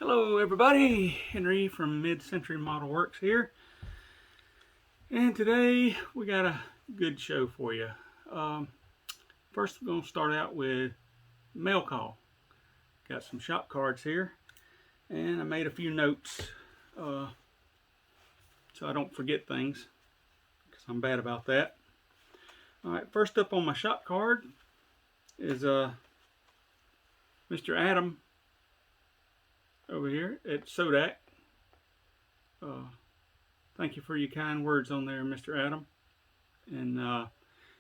Hello everybody, Henry from Mid-Century Model Works here, and today we got a good show for you. First we're going to start out with mail call. Got some shop cards here, and I made a few notes so I don't forget things, because I'm bad about that. Alright, first up on my shop card is Mr. Adam over here at Sodak. Thank you for your kind words on there, Mr. Adam. And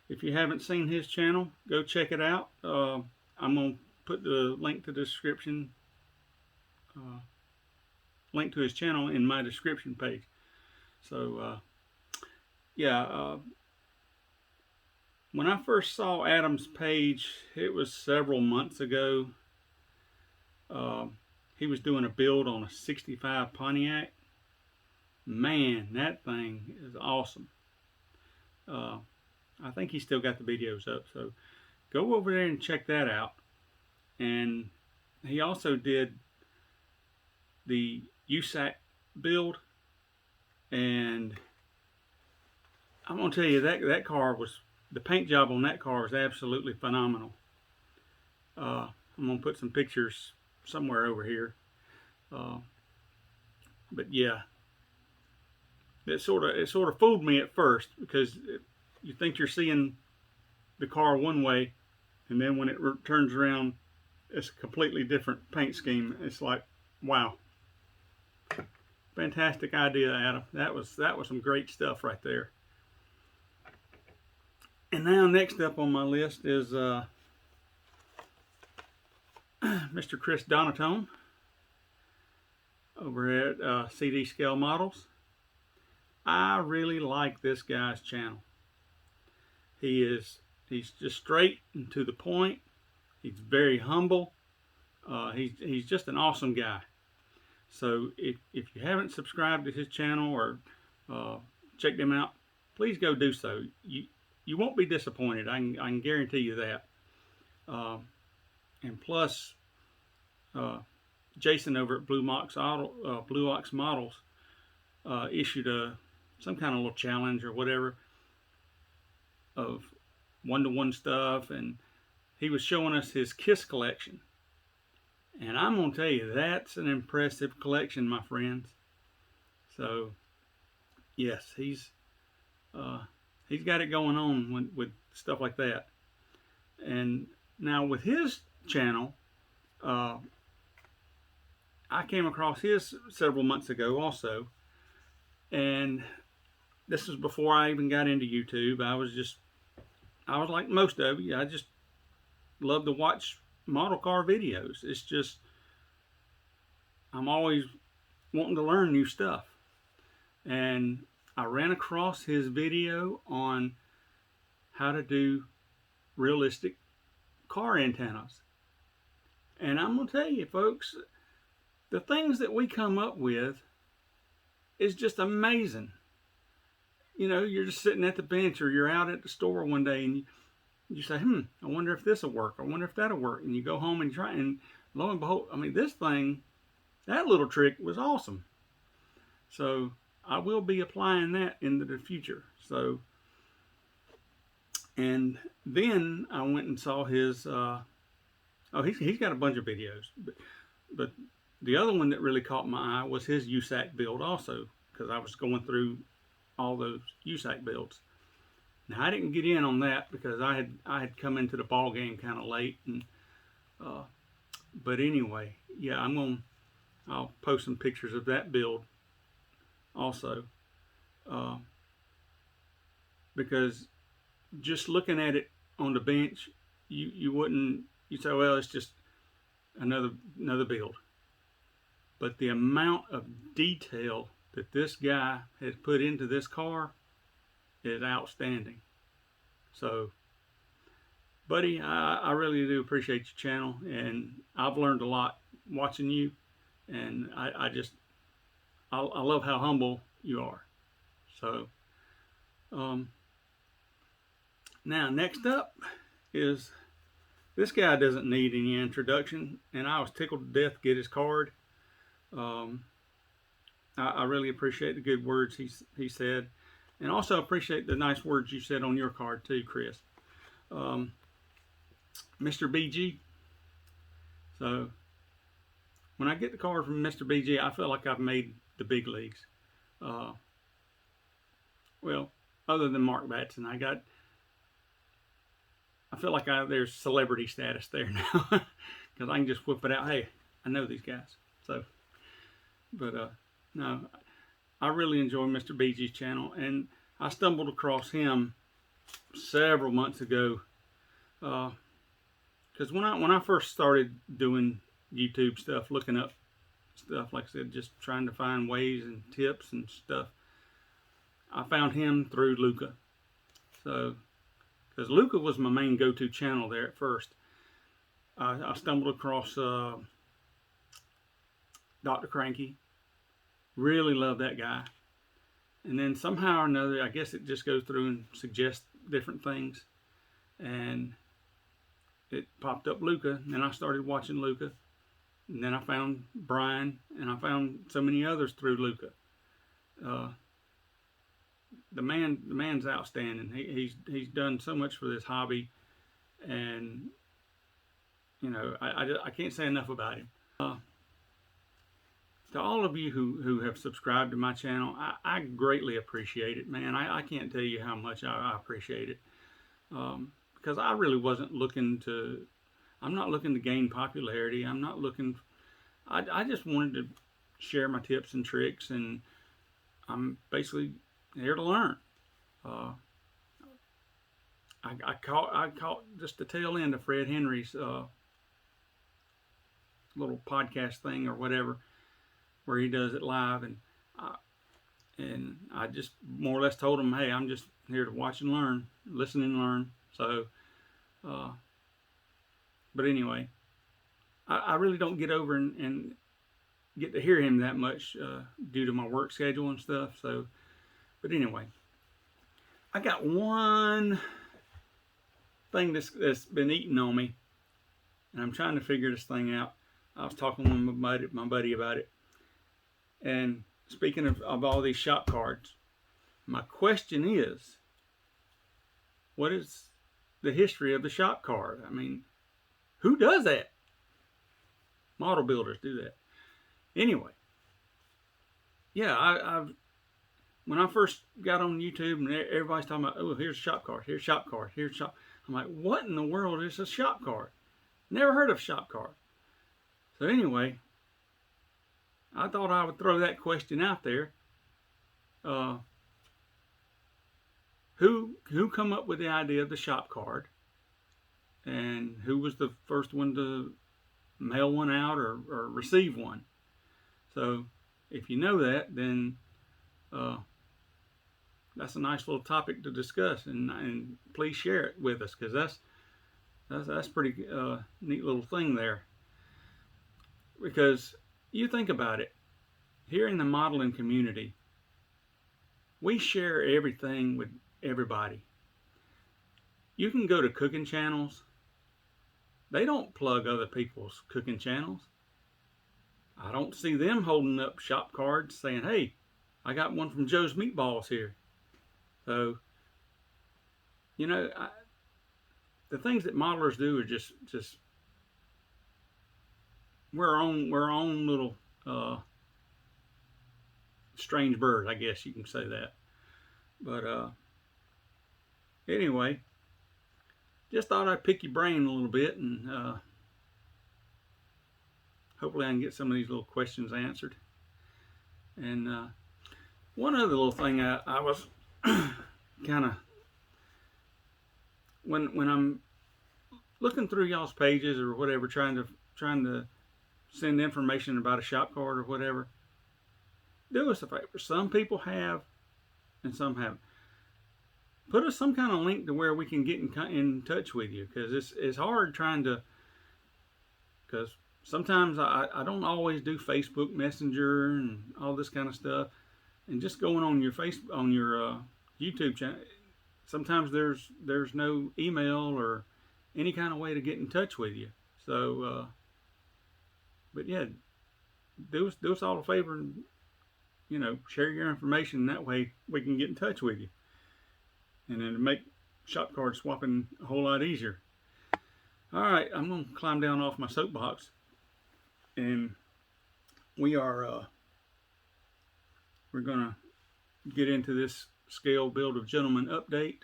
if you haven't seen his channel, go check it out. I'm going to put the link to the description, link to his channel in my description page. So, when I first saw Adam's page, it was several months ago. He was doing a build on a 65 Pontiac. Man, that thing is awesome. I think he still got the videos up, so go over there and check that out. And he also did the USAC build, and I'm gonna tell you that car was, the paint job on that car was absolutely phenomenal. I'm gonna put some pictures somewhere over here, but yeah, it sort of fooled me at first, because you think you're seeing the car one way, and then when it turns around, it's a completely different paint scheme. It's like, wow, fantastic idea, Adam. That was some great stuff right there. And now next up on my list is Mr. Chris Donatone over at CD Scale Models. I really like this guy's channel. He's just straight and to the point. He's very humble. He's just an awesome guy. So if you haven't subscribed to his channel or checked him out, please go do so. You won't be disappointed. I can guarantee you that. And plus, Jason over at Blue Ox Models issued some kind of little challenge or whatever of one-to-one stuff, and he was showing us his KISS collection. And I'm gonna tell you, that's an impressive collection, my friends. So yes, he's got it going on with stuff like that. And now with his channel, I came across his several months ago also, and this was before I even got into YouTube. I was like most of you. I just love to watch model car videos. It's just, I'm always wanting to learn new stuff. And I ran across his video on how to do realistic car antennas. And I'm going to tell you, folks, the things that we come up with is just amazing. You know, you're just sitting at the bench, or you're out at the store one day, and you say, I wonder if this will work. I wonder if that'll work. And you go home and try, and lo and behold, I mean, this thing, that little trick was awesome. So I will be applying that into the future. So, and then I went and saw his, he's got a bunch of videos, but the other one that really caught my eye was his USAC build also, because I was going through all those USAC builds. Now I didn't get in on that because I had come into the ball game kind of late, and but anyway, yeah, I'll post some pictures of that build also, because just looking at it on the bench, you'd say, well, it's just another build. But the amount of detail that this guy has put into this car is outstanding. So, buddy, I really do appreciate your channel, and I've learned a lot watching you, and I love how humble you are. So, now next up is, this guy doesn't need any introduction, and I was tickled to death to get his card. Um, I really appreciate the good words he said, and also appreciate the nice words you said on your card too, Chris. Um, Mr. BG. So when I get the card from Mr. BG, I feel like I've made the big leagues. Uh, well, other than Mark Batson, I feel like there's celebrity status there now because I can just whip it out. Hey, I know these guys. So, but no, I really enjoy Mr. BG's channel, and I stumbled across him several months ago. Because when I first started doing YouTube stuff, looking up stuff, like I said, just trying to find ways and tips and stuff, I found him through Luca. So, because Luca was my main go-to channel there at first, I stumbled across Dr. Cranky. Really love that guy. And then somehow or another, I guess it just goes through and suggests different things. And it popped up Luca, and then I started watching Luca. And then I found Brian, and I found so many others through Luca. The man's outstanding. He's done so much for this hobby, and you know, I can't say enough about him. To all of you who have subscribed to my channel, I greatly appreciate it, man. I can't tell you how much I appreciate it. Because I really wasn't looking to, I'm not looking to gain popularity. I'm not looking, I just wanted to share my tips and tricks, and I'm basically here to learn. I caught just the tail end of Fred Henry's little podcast thing or whatever, where he does it live, and I just more or less told him, hey, I'm just here to watch and learn, listen and learn. So, but anyway, I really don't get over and get to hear him that much due to my work schedule and stuff. So, but anyway, I got one thing that's been eating on me, and I'm trying to figure this thing out. I was talking with my buddy about it. And speaking of all these shop cards, my question is, what is the history of the shop card? I mean, who does that? Model builders do that. Anyway, yeah, when I first got on YouTube and everybody's talking about, oh, here's a shop card, here's a shop card, here's a shop. I'm like, what in the world is a shop card? Never heard of a shop card. So anyway, I thought I would throw that question out there. Who come up with the idea of the shop card, and who was the first one to mail one out or receive one? So if you know that, then that's a nice little topic to discuss, and please share it with us, because that's pretty neat little thing there. Because you think about it, here in the modeling community, we share everything with everybody. You can go to cooking channels. They don't plug other people's cooking channels. I don't see them holding up shop cards saying, hey, I got one from Joe's Meatballs here. So, you know, the things that modelers do are just we're our own little strange bird, I guess you can say that. But anyway, just thought I'd pick your brain a little bit, and hopefully I can get some of these little questions answered. And one other little thing I was kind of, when I'm looking through y'all's pages or whatever, trying to send information about a shop card or whatever, do us a favor. Some people have and some haven't. Put us some kind of link to where we can get in touch with you, because it's hard trying to, because sometimes I don't always do Facebook Messenger and all this kind of stuff, and just going on your YouTube channel, sometimes there's no email or any kind of way to get in touch with you. So but yeah, do us all a favor and, you know, share your information. That way we can get in touch with you, and then make shop card swapping a whole lot easier. All right, I'm gonna climb down off my soapbox, and we're gonna get into this scale build of gentleman update,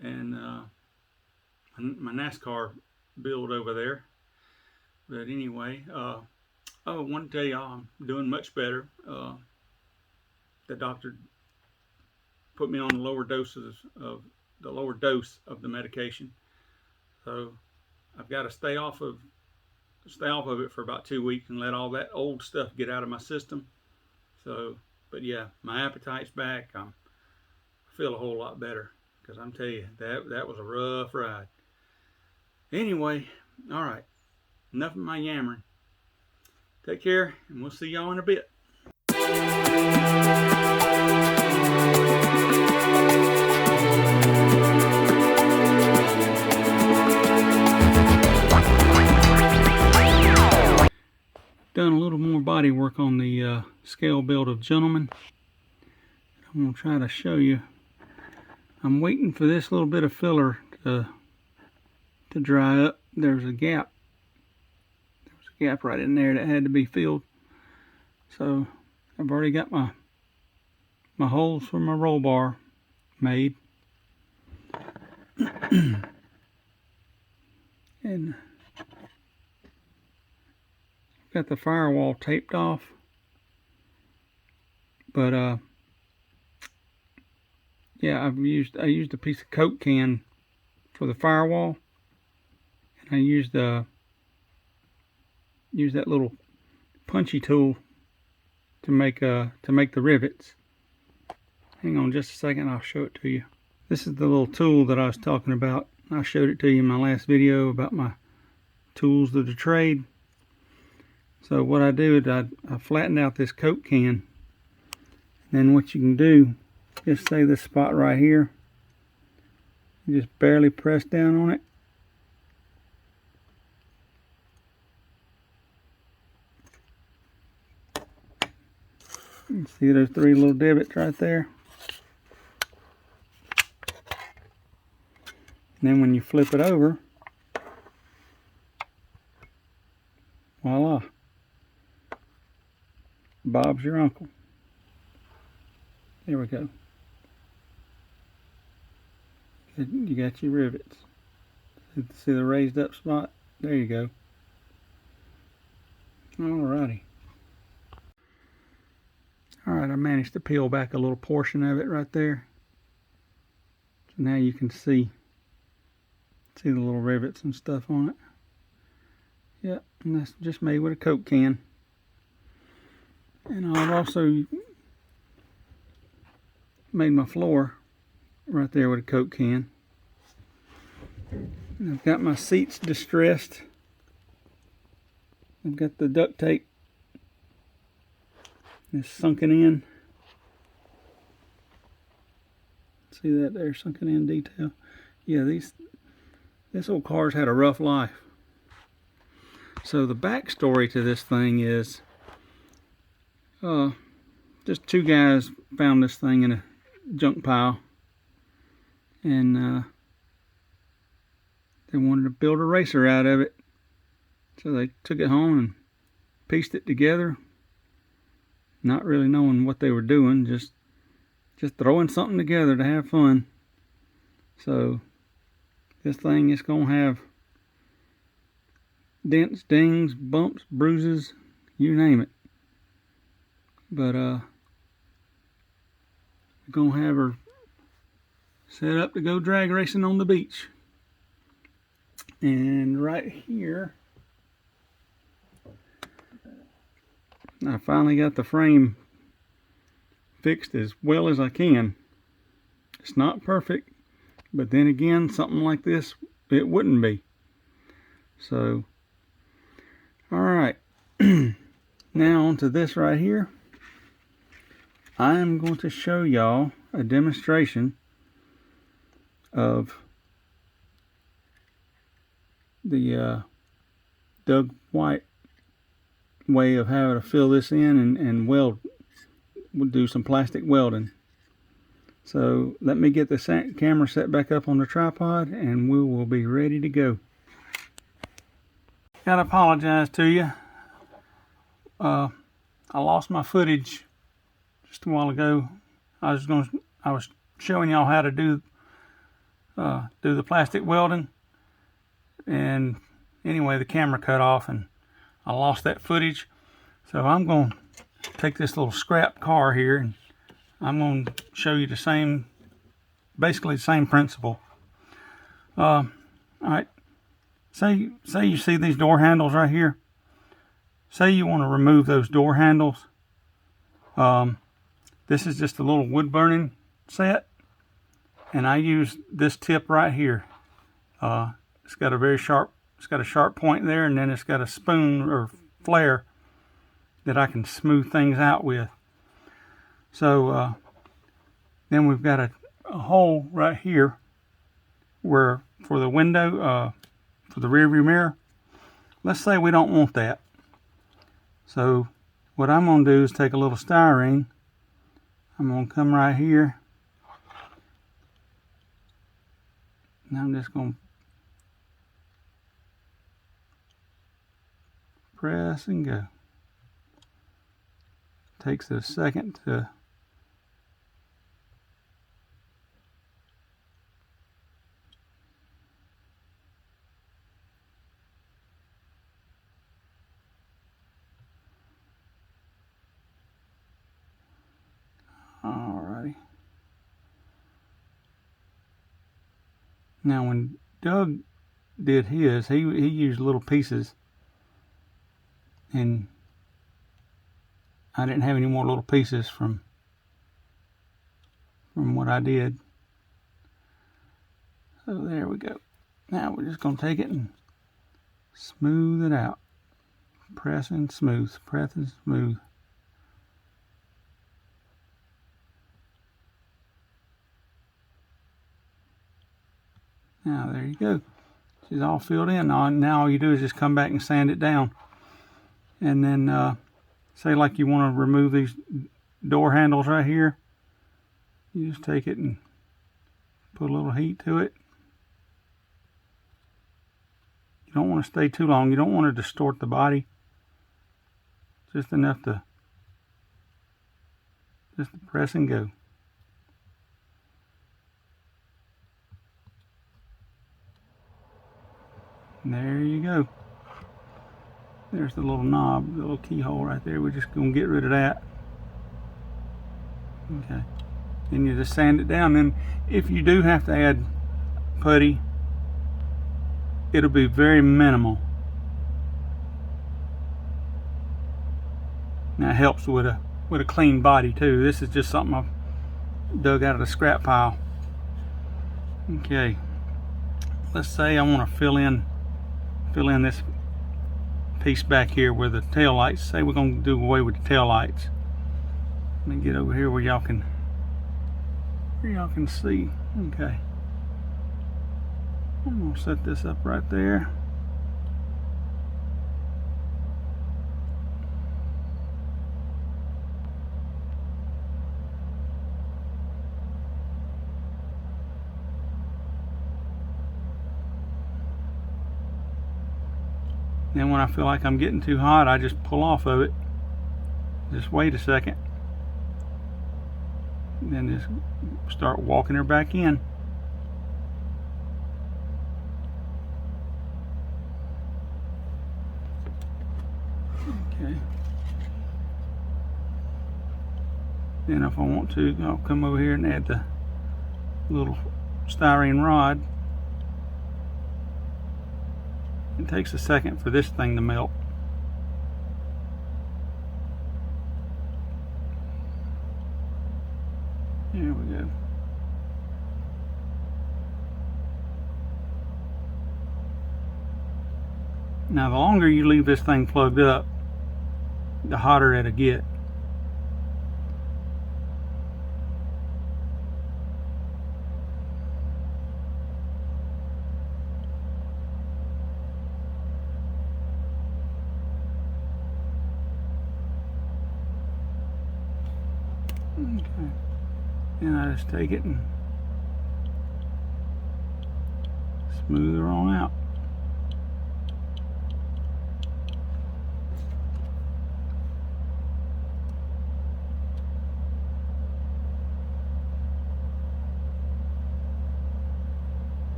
and my NASCAR build over there. But anyway, oh, one day I'm doing much better. The doctor put me on the lower dose of the medication, so I've got to stay off of it for about 2 weeks and let all that old stuff get out of my system. So, but yeah, my appetite's back. I feel a whole lot better, because I'm telling you, that was a rough ride. Anyway, all right, enough of my yammering. Take care, and we'll see y'all in a bit. Done a little more body work on the scale build of gentleman. I'm going to try to show you. I'm waiting for this little bit of filler to dry up. There's a gap. There's a gap right in there that had to be filled. So I've already got my holes for my roll bar made. And got the firewall taped off. But yeah, I used a piece of Coke can for the firewall, and I used that little punchy tool to make the rivets. Hang on just a second, I'll show it to you. This is the little tool that I was talking about. I showed it to you in my last video about my tools of the trade. So what I do is I flatten out this Coke can. Then what you can do, just say this spot right here, you just barely press down on it. You see those 3 little divots right there? And then when you flip it over, voila, Bob's your uncle. There we go. You got your rivets. See the raised up spot? There you go. Alrighty. Alright, I managed to peel back a little portion of it right there. So now you can see the little rivets and stuff on it. Yep, and that's just made with a Coke can. And I've also made my floor right there with a Coke can. And I've got my seats distressed. I've got the duct tape it's sunken in. See that there, sunken in detail? Yeah, this old car's had a rough life. So the backstory to this thing is just 2 guys found this thing in a junk pile, and they wanted to build a racer out of it. So they took it home and pieced it together, not really knowing what they were doing, just throwing something together to have fun. So this thing is gonna have dents, dings, bumps, bruises, you name it. But we're gonna have her set up to go drag racing on the beach. And right here, I finally got the frame fixed as well as I can. It's not perfect, but then again, something like this, it wouldn't be. So, alright, now onto this right here. I'm going to show y'all a demonstration of the Doug White way of how to fill this in and weld. We'll do some plastic welding. So let me get the camera set back up on the tripod and we will be ready to go. Gotta apologize to you. I lost my footage just a while ago. I was showing y'all how to do the plastic welding, and anyway, the camera cut off and I lost that footage. So I'm going to take this little scrap car here and I'm going to show you basically the same principle. All right, say you see these door handles right here. Say you want to remove those door handles. This is just a little wood burning set, and I use this tip right here. It's got a sharp point there, and then it's got a spoon or flare that I can smooth things out with. So then we've got a hole right here where for the window, for the rear view mirror. Let's say we don't want that. So what I'm going to do is take a little styrene. I'm going to come right here. And I'm just going to press and go. Takes a second to Alrighty. Now when Doug did his, he used little pieces, and I didn't have any more little pieces from what I did. So there we go. Now we're just going to take it and smooth it out. Press and smooth, press and smooth. Now there you go. She's all filled in. Now all you do is just come back and sand it down. And then say like you want to remove these door handles right here. You just take it and put a little heat to it. You don't want to stay too long. You don't want to distort the body. Just enough to press and go. And there you go. There's the little knob, the little keyhole right there. We're just going to get rid of that. Okay. Then you just sand it down. Then if you do have to add putty, it'll be very minimal. Now it helps with a clean body too. This is just something I've dug out of the scrap pile. Okay. Let's say I want to fill in this piece back here where the tail lights. Say we're going to do away with the tail lights. Let me get over here where y'all can see. Okay. I'm going to set this up right there. Then when I feel like I'm getting too hot, I just pull off of it. Just wait a second. Then just start walking her back in. Okay. Then if I want to, I'll come over here and add the little styrene rod. It takes a second for this thing to melt. There we go. Now the longer you leave this thing plugged up, the hotter it'll get. Okay. And I just take it and smooth her on out.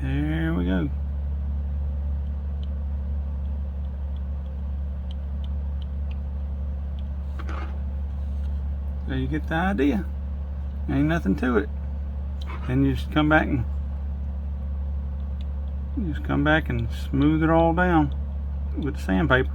There we go. So you get the idea. Ain't nothing to it. Then you just come back and smooth it all down with the sandpaper.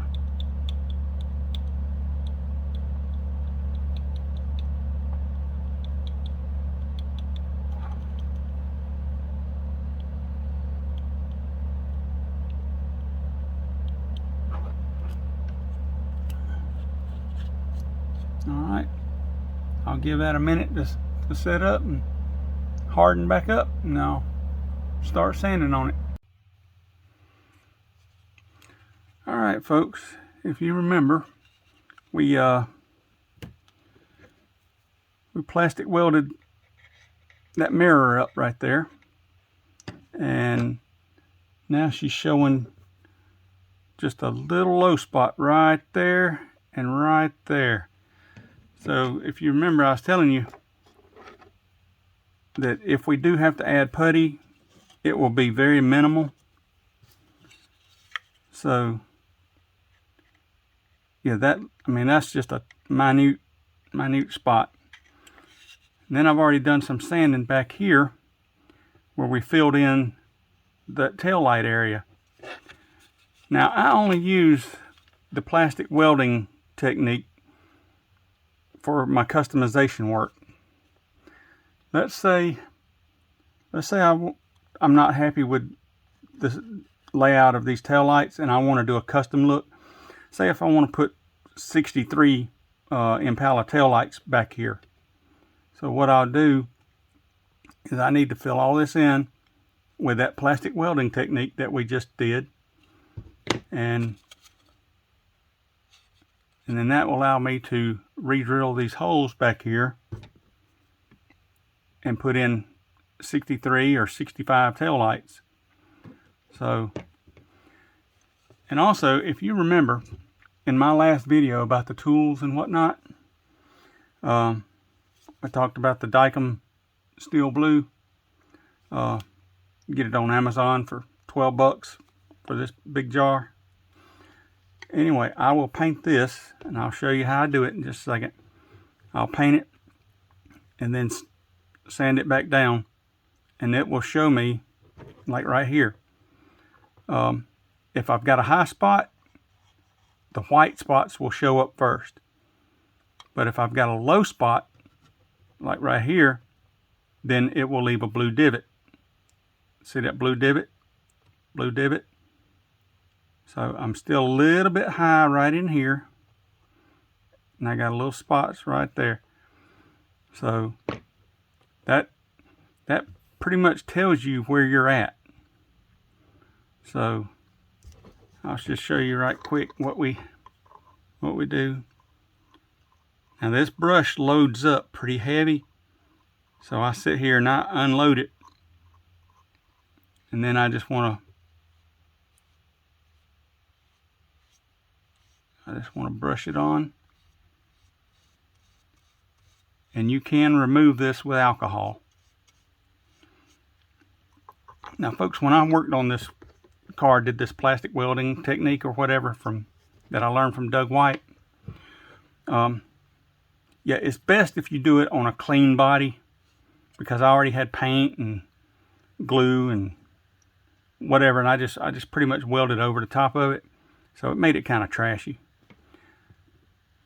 Alright, I'll give that a minute to set up and harden back up, and I'll start sanding on it. Alright folks, if you remember, we plastic welded that mirror up right there, and now she's showing just a little low spot right there and right there. So if you remember, I was telling you that if we do have to add putty, it will be very minimal. So yeah, that's just a minute spot. And then I've already done some sanding back here where we filled in that tail light area. Now I only use the plastic welding technique for my customization work. Let's say I'm not happy with the layout of these tail lights and I want to do a custom look. Say if I want to put 63 Impala tail lights back here. So what I'll do is I need to fill all this in with that plastic welding technique that we just did, and then that will allow me to re-drill these holes back here and put in 63 or 65 tail lights. So, and also if you remember in my last video about the tools and whatnot, I talked about the Dykem steel blue. Get it on Amazon for 12 bucks for this big jar. Anyway, I will paint this and I'll show you how I do it in just a second. I'll paint it and then sand it back down, and it will show me, like right here, if I've got a high spot, the white spots will show up first. But if I've got a low spot, like right here, then it will leave a blue divot. See that blue divot? Blue divot. So I'm still a little bit high right in here, and I got little spots right there. So that pretty much tells you where you're at. So I'll just show you right quick what we do. Now this brush loads up pretty heavy, so I sit here and I unload it, and then I just want to brush it on. And you can remove this with alcohol. Now folks, when I worked on this car, did this plastic welding technique or whatever that I learned from Doug White, yeah, it's best if you do it on a clean body, because I already had paint and glue and whatever, and I just pretty much welded over the top of it, so it made it kind of trashy.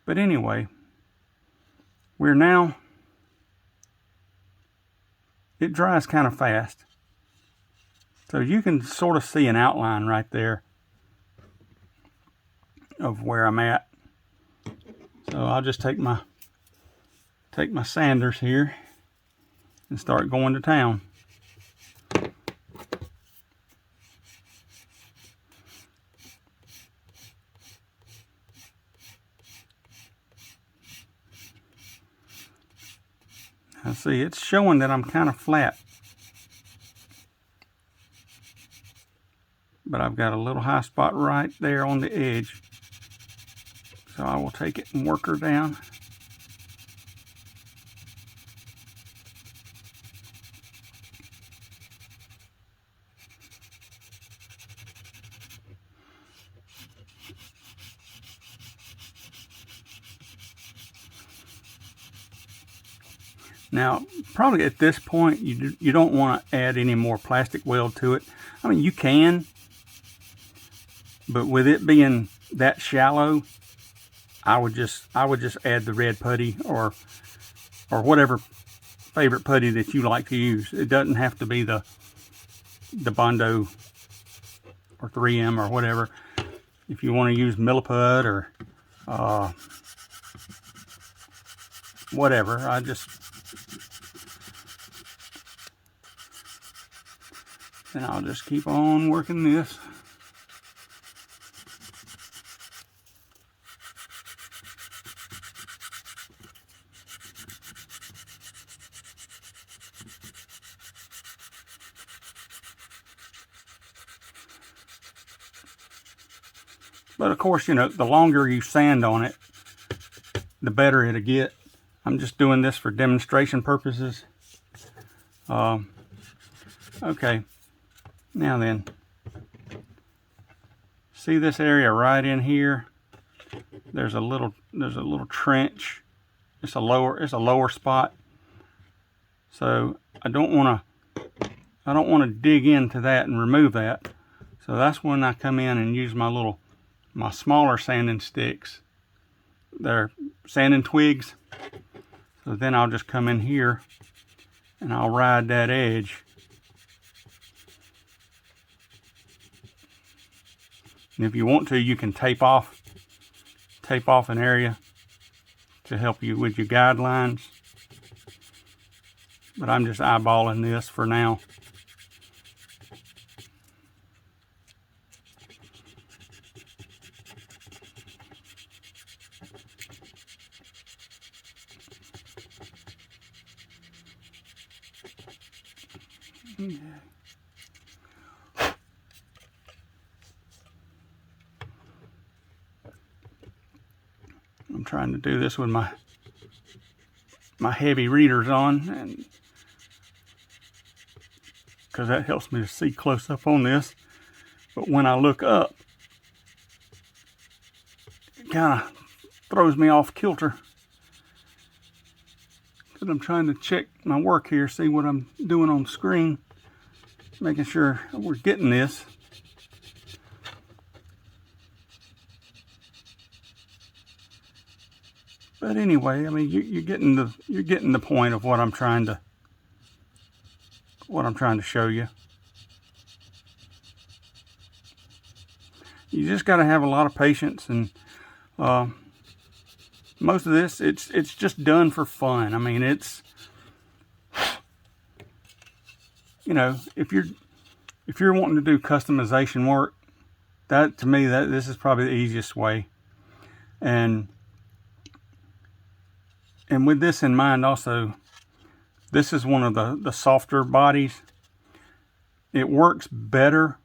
But anyway, it dries kind of fast, so you can sort of see an outline right there. of where I'm at. So I'll just take my sanders here and start going to town. Now see, it's showing that I'm kind of flat, but I've got a little high spot right there on the edge. So I will take it and work her down. Now, probably at this point, you don't want to add any more plastic weld to it. I mean, you can, but with it being that shallow, I would just add the red putty or whatever favorite putty that you like to use. It doesn't have to be the Bondo or 3M or whatever. If you want to use Milliput or whatever, and I'll just keep on working this. But of course, you know, the longer you sand on it, the better it'll get. I'm just doing this for demonstration purposes. Okay, now then, see this area right in here? There's a little trench. It's a lower spot. So I don't want to dig into that and remove that. So that's when I come in and use my smaller sanding sticks. They're sanding twigs. So then I'll just come in here and I'll ride that edge. And if you want to, you can tape off an area to help you with your guidelines. But I'm just eyeballing this for now. I'm trying to do this with my heavy readers on, and because that helps me to see close up on this. But when I look up, it kind of throws me off kilter, because I'm trying to check my work here, see what I'm doing on the screen, making sure we're getting this. But anyway, I mean, you're getting the point of what I'm trying to show you. You just got to have a lot of patience, and most of this, it's just done for fun. I mean, it's, you know, if you're wanting to do customization work, that to me, this is probably the easiest way. And with this in mind also, this is one of the softer bodies. It works better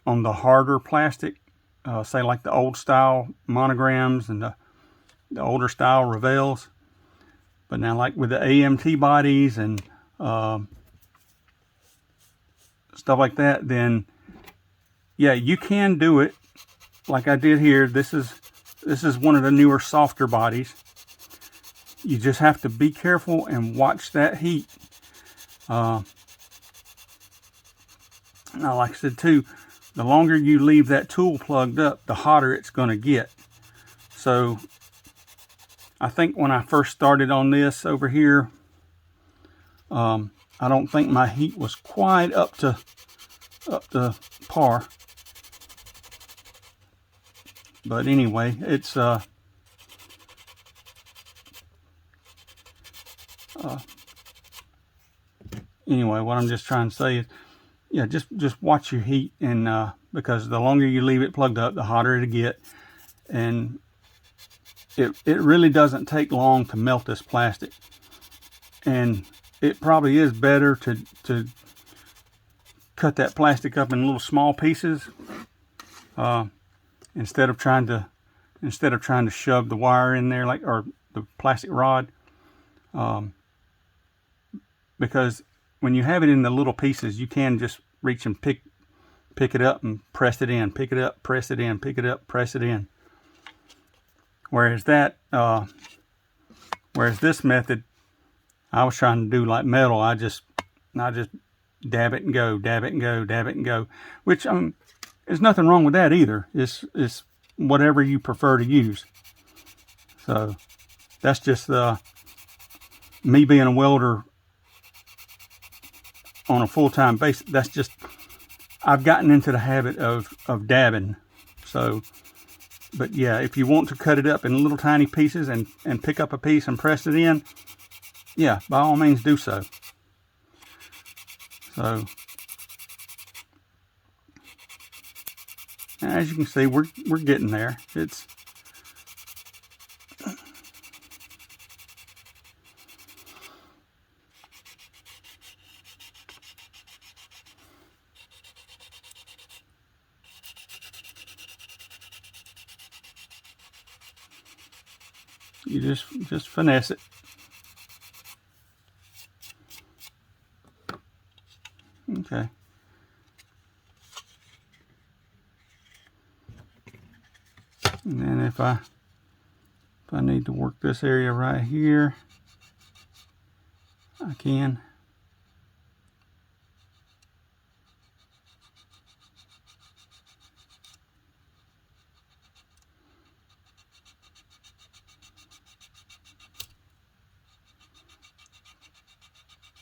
on the harder plastic, say like the old style monograms and the older style Revels. But now like with the AMT bodies and stuff like that, then yeah, you can do it like I did here. This is one of the newer softer bodies. You just have to be careful and watch that heat. Now, like I said too, the longer you leave that tool plugged up, the hotter it's going to get. So I think when I first started on this over here, I don't think my heat was quite up to par. But anyway, it's anyway, what I'm just trying to say is, yeah, just watch your heat, and because the longer you leave it plugged up, the hotter it'll get. And it really doesn't take long to melt this plastic. And it probably is better to cut that plastic up in little small pieces, instead of trying to shove the wire in there, like, or the plastic rod, because when you have it in the little pieces, you can just reach and pick it up and press it in, pick it up, press it in, pick it up, press it in. Whereas this method, I was trying to do like metal. I just dab it and go, dab it and go, dab it and go. Which there's nothing wrong with that either. It's whatever you prefer to use. So that's just me being a welder on a full-time basis. That's just, I've gotten into the habit of dabbing. So, but yeah, if you want to cut it up in little tiny pieces and pick up a piece and press it in, yeah, by all means do so. So, as you can see, we're getting there. It's you just finesse it. Okay. And then if I need to work this area right here, I can.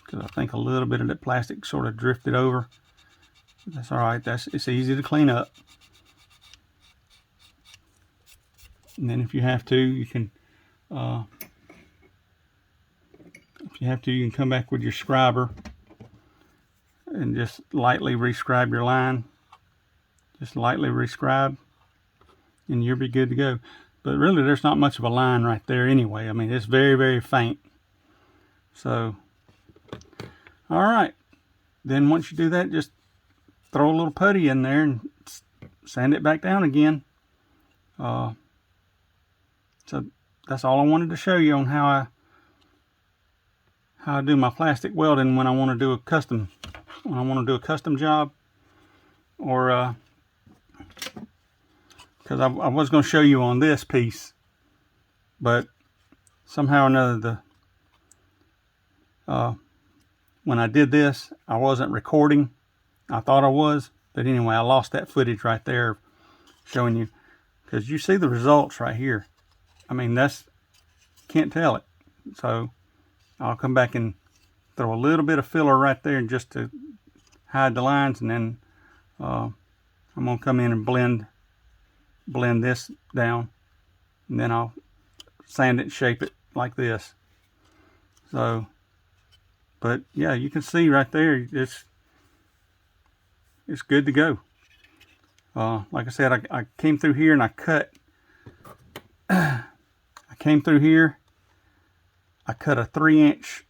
Because I think a little bit of that plastic sort of drifted over. That's all right. It's easy to clean up. And then if you have to, you can come back with your scriber and just lightly rescribe your line. Just lightly rescribe, and you'll be good to go. But really, there's not much of a line right there anyway. I mean, it's very, very faint. So, all right. Then once you do that, just throw a little putty in there and sand it back down again. So that's all I wanted to show you on how I do my plastic welding when I want to do a custom job, or because I was going to show you on this piece, but somehow or another when I did this, I wasn't recording. I thought I was, but anyway, I lost that footage right there showing you, because you see the results right here. I mean, can't tell it. So I'll come back and throw a little bit of filler right there just to hide the lines, and then I'm gonna come in and blend this down, and then I'll sand it and shape it like this. So, but yeah, you can see right there, it's good to go. Like I said, I came through here and I cut. I came through here. I cut a 3-inch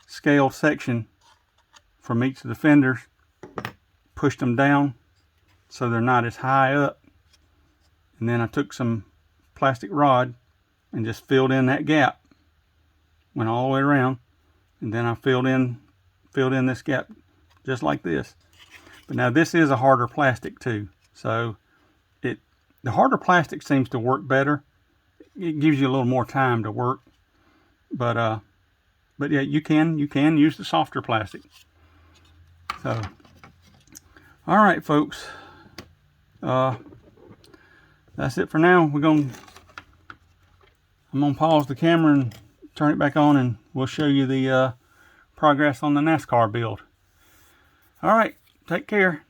scale section from each of the fenders, pushed them down so they're not as high up, and then I took some plastic rod and just filled in that gap, went all the way around, and then I filled in this gap just like this. But now this is a harder plastic too, so the harder plastic seems to work better. It gives you a little more time to work, but yeah, you can use the softer plastic. So, all right, folks, that's it for now. I'm gonna pause the camera and turn it back on, and we'll show you the progress on the NASCAR build. All right, take care.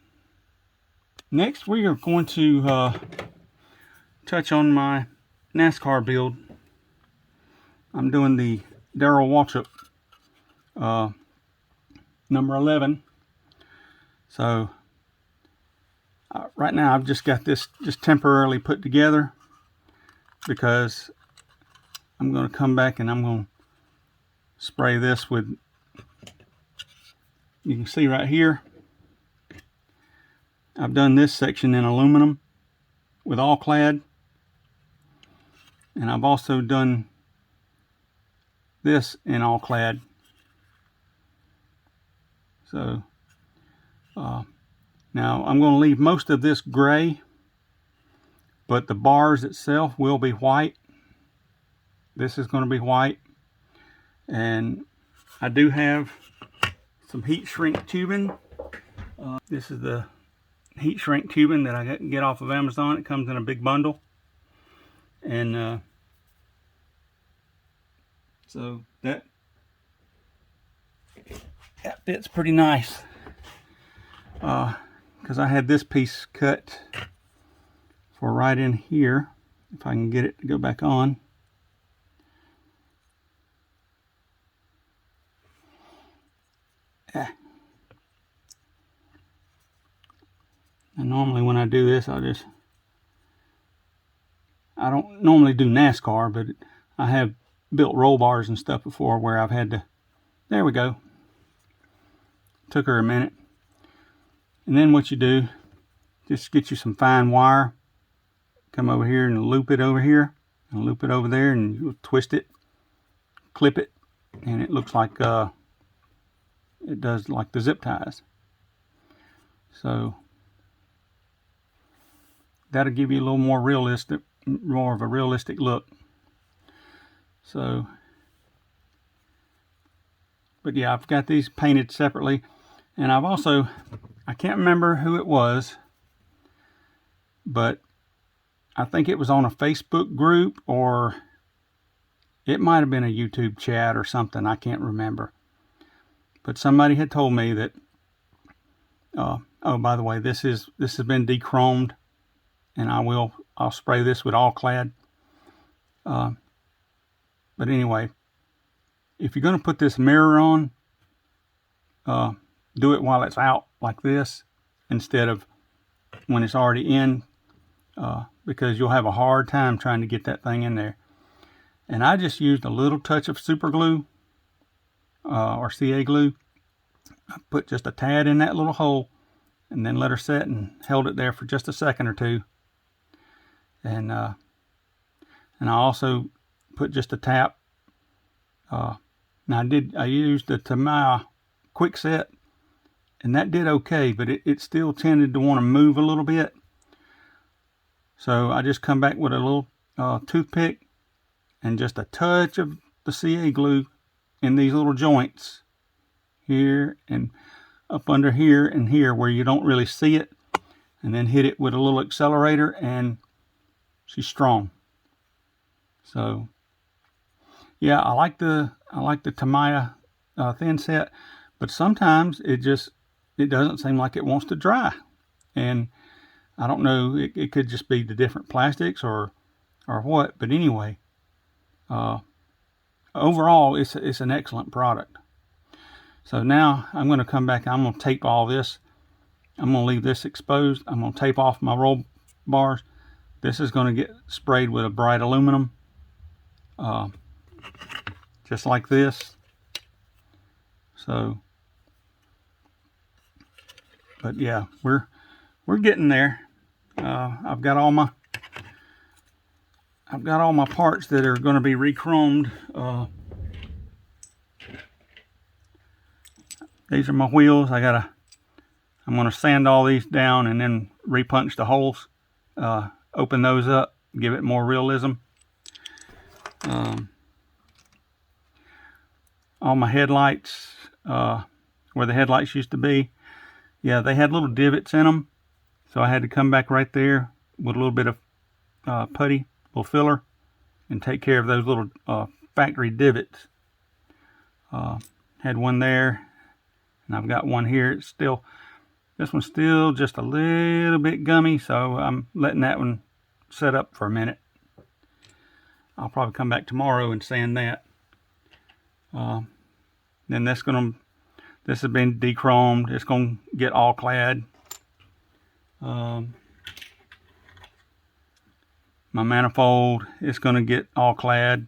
Next, we are going to touch on my NASCAR build. I'm doing the Darrell Waltrip number 11. So right now I've just got this just temporarily put together because I'm going to come back and I'm going to spray this with, you can see right here, I've done this section in aluminum with all clad, and I've also done this in all clad. So now I'm going to leave most of this gray, but the bars itself will be white. This is going to be white, and I do have some heat shrink tubing. This is the heat shrink tubing that I get off of Amazon. It comes in a big bundle, and so that fits pretty nice, because I had this piece cut for right in here. If I can get it to go back on. And normally when I do this, I don't normally do NASCAR, but I have built roll bars and stuff before where I've had to, there we go. Took her a minute. And then what you do, just get you some fine wire, come over here and loop it over here, and loop it over there, and you'll twist it, clip it, and it looks like, it does like the zip ties. So that'll give you a little more realistic, more of a realistic look. So, but yeah, I've got these painted separately, and I've also, I can't remember who it was, but I think it was on a Facebook group, or it might have been a YouTube chat or something. I can't remember. But somebody had told me that, oh, by the way, this has been dechromed, and I'll spray this with all clad. But anyway, if you're going to put this mirror on, do it while it's out like this instead of when it's already in, because you'll have a hard time trying to get that thing in there. And I just used a little touch of super glue, or CA glue. I put just a tad in that little hole and then let her set and held it there for just a second or two. And I also put just a tap. Now I used the Tamiya quick set, and that did okay, but it still tended to want to move a little bit. So I just come back with a little toothpick and just a touch of the CA glue in these little joints here and up under here and here where you don't really see it, and then hit it with a little accelerator, and she's strong. So yeah, I like the Tamiya thin set, but sometimes it doesn't seem like it wants to dry, and I don't know, it could just be the different plastics or what, but anyway, overall it's an excellent product. So now I'm going to come back, I'm going to tape all this. I'm going to leave this exposed. I'm going to tape off my roll bars. This is going to get sprayed with a bright aluminum, just like this. So, but yeah, we're getting there. I've got all my parts that are going to be re-chromed. These are my wheels. I'm going to sand all these down and then re-punch the holes, open those up, give it more realism. All my headlights, where the headlights used to be, yeah, they had little divots in them, so I had to come back right there with a little bit of putty, a little filler, and take care of those little factory divots. Had one there, and I've got one here. This one's still just a little bit gummy, so I'm letting that one set up for a minute. I'll probably come back tomorrow and sand that. Then this has been de-chromed. It's gonna get all clad. My manifold is gonna get all clad.